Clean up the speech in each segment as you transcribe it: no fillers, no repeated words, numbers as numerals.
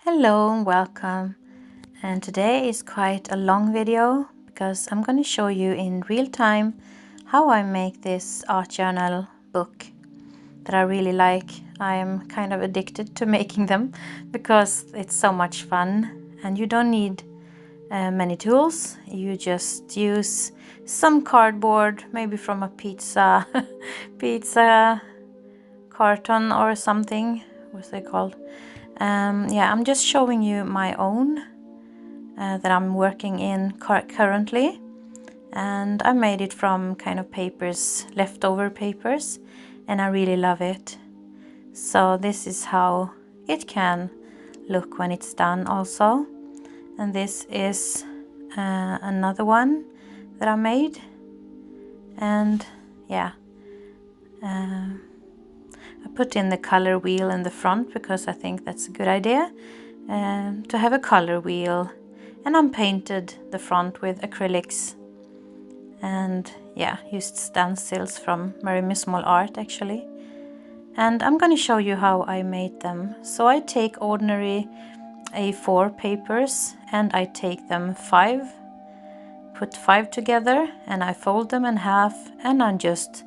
Hello and welcome. And today is quite a long video because I'm going to show you in real time how I make this art journal book that I really like. I am kind of addicted to making them because it's so much fun and you don't need many tools. You just use some cardboard, maybe from a pizza carton or something. What's it called? Yeah, I'm just showing you my own that I'm working in currently, and I made it from kind of papers, leftover papers, and I really love it. So this is how it can look when it's done also. And this is another one that I made, and yeah, I put in the color wheel in the front because I think that's a good idea to have a color wheel, and I painted the front with acrylics and yeah, used stencils from Marimi Small Art actually. And I'm going to show you how I made them. So I take ordinary A4 papers and I take them put five together, and I fold them in half, and I'm just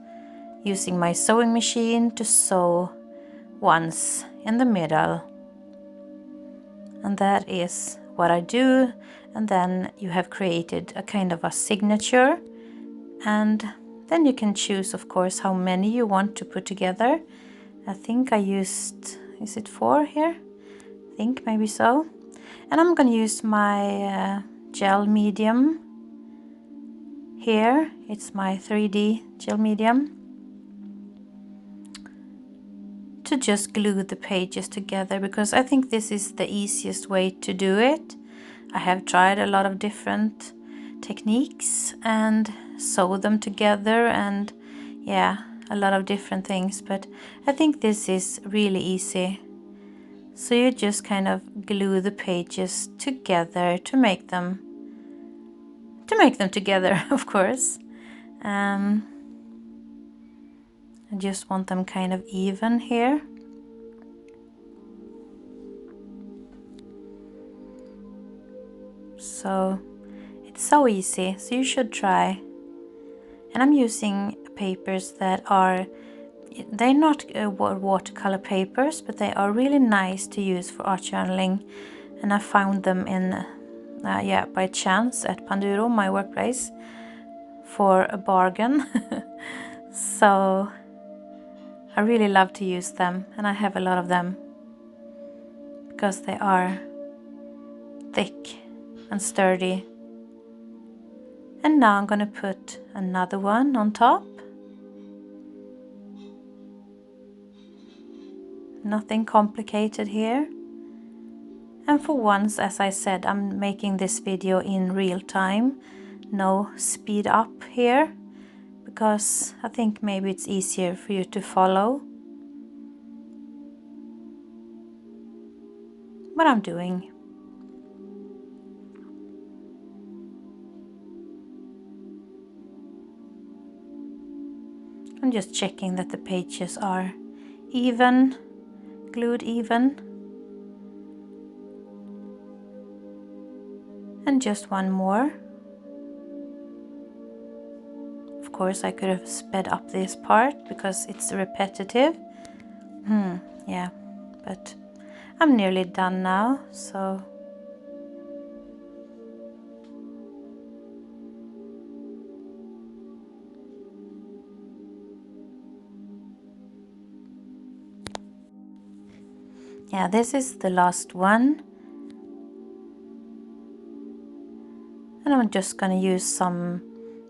using my sewing machine to sew once in the middle. And that is what I do. And then you have created a kind of a signature, and then you can choose, of course, how many you want to put together. I think I used, is it 4 here? I think maybe so. And I'm going to use my gel medium here. It's my 3D gel medium to just glue the pages together, because I think this is the easiest way to do it. I have tried a lot of different techniques and sew them together, and yeah, a lot of different things, but I think this is really easy. So you just kind of glue the pages together to make them together, of course. I just want them kind of even here. So it's so easy, so you should try. And I'm using papers that they're not watercolor papers, but they are really nice to use for art journaling. And I found them in, by chance at Panduro, my workplace, for a bargain. So I really love to use them, and I have a lot of them because they are thick and sturdy. And now I'm going to put another one on top. Nothing complicated here. And for once, as I said, I'm making this video in real time. No speed up here, because I think maybe it's easier for you to follow what I'm doing. I'm just checking that the pages are even, glued even. And just one more. Of course, I could have sped up this part because it's repetitive. Yeah, but I'm nearly done now, so yeah, this is the last one. And I'm just gonna use some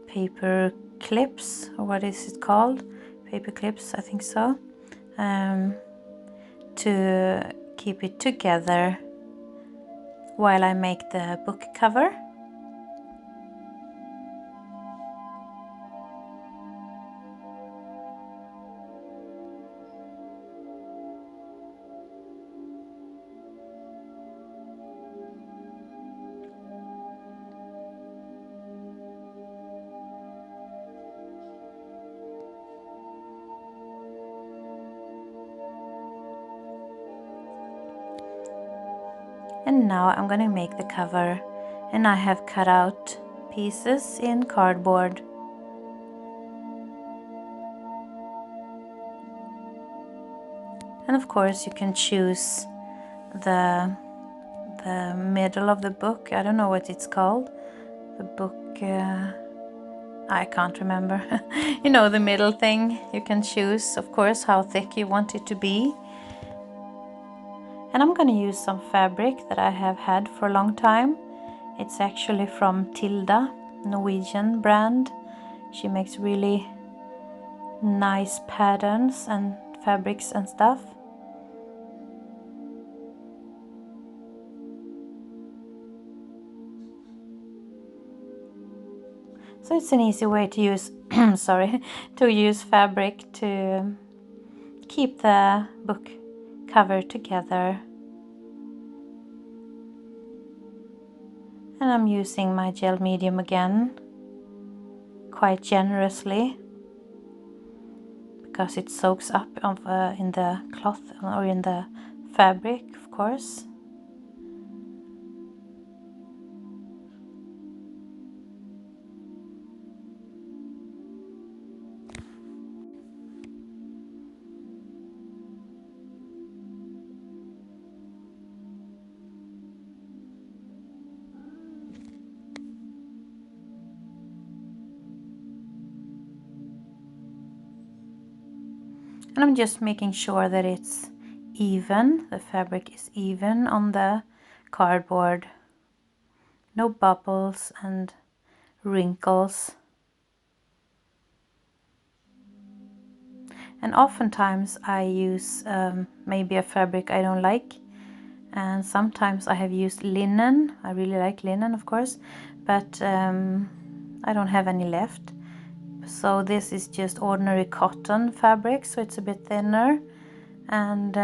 paper clips, or what is it called? Paper clips, I think so, to keep it together while I make the book cover. And now I'm going to make the cover, and I have cut out pieces in cardboard. And of course you can choose the middle of the book. I don't know what it's called. The book, I can't remember. You know, the middle thing. You can choose, of course, how thick you want it to be. And I'm going to use some fabric that I have had for a long time. It's actually from Tilda, Norwegian brand. She makes really nice patterns and fabrics and stuff. So it's an easy way to use sorry, to use fabric to keep the book cover together. And I'm using my gel medium again, quite generously, because it soaks up in the cloth or in the fabric, of course. And I'm just making sure that it's even, the fabric is even on the cardboard. No bubbles and wrinkles. And oftentimes I use maybe a fabric I don't like, and sometimes I have used linen. I really like linen, of course, but I don't have any left. So this is just ordinary cotton fabric, so it's a bit thinner. And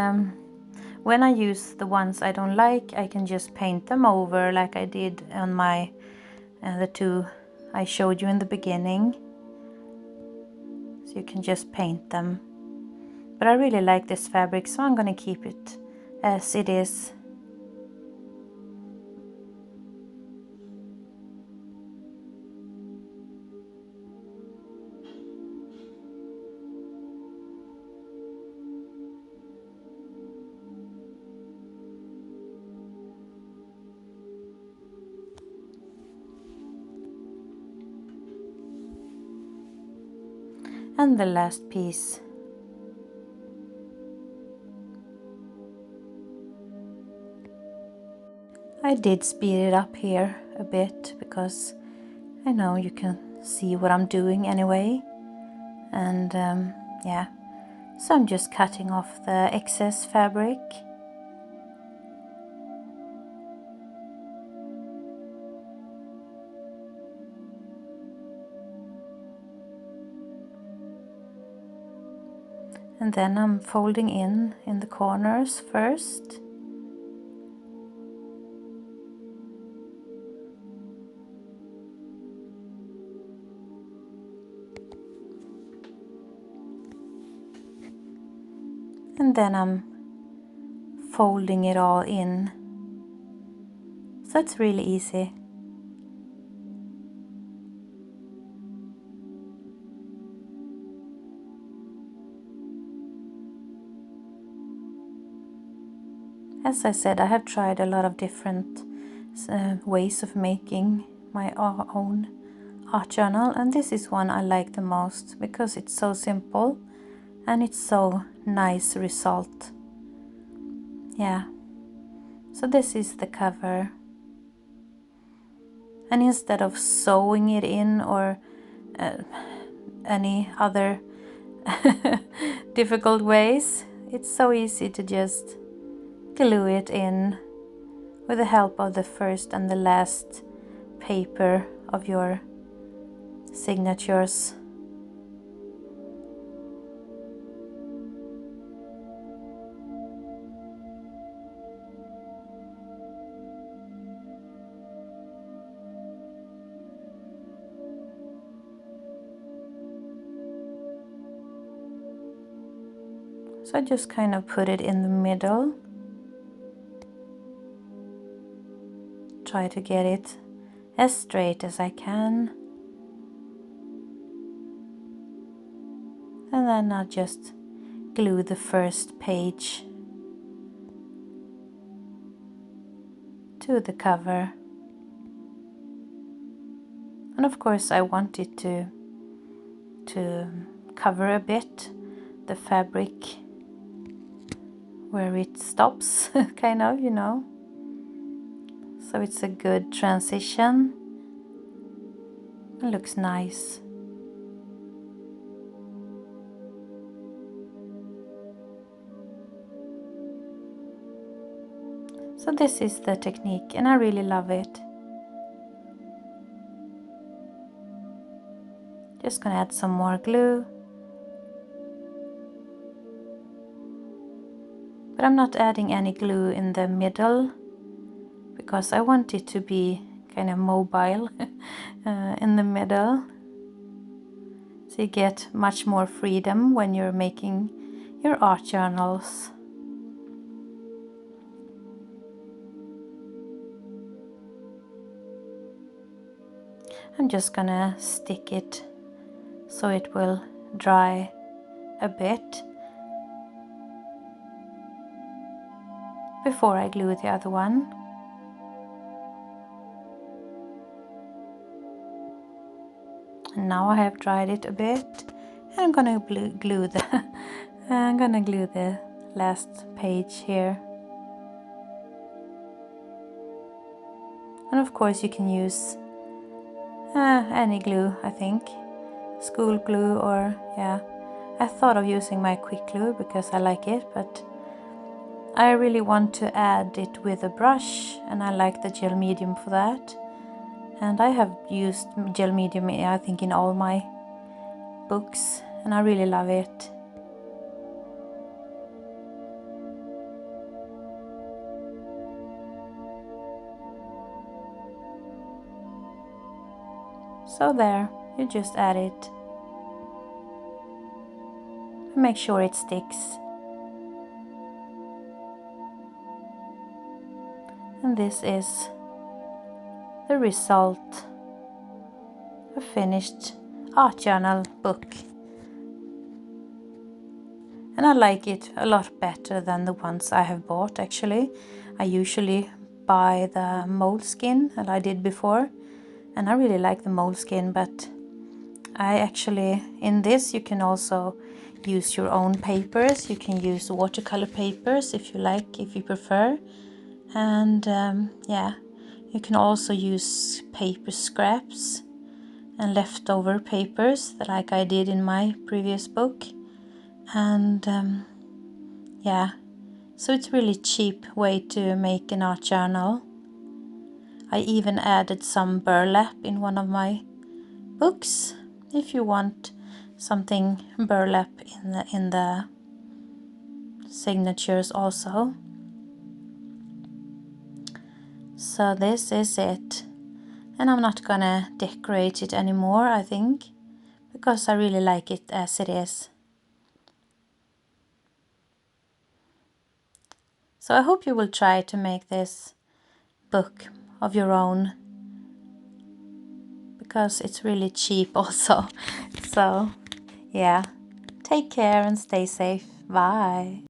when I use the ones I don't like, I can just paint them over like I did on my the two I showed you in the beginning. So you can just paint them. But I really like this fabric, so I'm going to keep it as it is. And the last piece. I did speed it up here a bit because I know you can see what I'm doing anyway. And yeah, so I'm just cutting off the excess fabric. And then I'm folding in the corners first. And then I'm folding it all in. So it's really easy. As I said, I have tried a lot of different ways of making my own art journal, and this is one I like the most because it's so simple and it's so nice result. Yeah, so this is the cover, and instead of sewing it in or any other difficult ways, it's so easy to just glue it in with the help of the first and the last paper of your signatures. So I just kind of put it in the middle. try to get it as straight as I can. And then I'll just glue the first page to the cover. And of course I want it to cover a bit the fabric where it stops, kind of, you know. So it's a good transition. It looks nice. So this is the technique and I really love it. Just gonna add some more glue. But I'm not adding any glue in the middle because I want it to be kind of mobile in the middle. So you get much more freedom when you're making your art journals. I'm just gonna stick it so it will dry a bit before I glue the other one. And now I have dried it a bit, and I'm gonna glue the last page here. And of course you can use any glue, I think, school glue, or yeah, I thought of using my quick glue because I like it, but I really want to add it with a brush, and I like the gel medium for that. And I have used gel medium, I think, in all my books, and I really love it. So there, you just add it. Make sure it sticks. And this is the result, a finished art journal book. And I like it a lot better than the ones I have bought, actually. I usually buy the Moleskine that I did before, and I really like the Moleskine, but I actually, in this you can also use your own papers. You can use watercolor papers if you like, if you prefer. And yeah, you can also use paper scraps and leftover papers, like I did in my previous book. And yeah, so it's really cheap way to make an art journal. I even added some burlap in one of my books, if you want something burlap in the signatures also. So this is it, and I'm not gonna decorate it anymore, I think, because I really like it as it is. So I hope you will try to make this book of your own, because it's really cheap also. So yeah, take care and stay safe. Bye.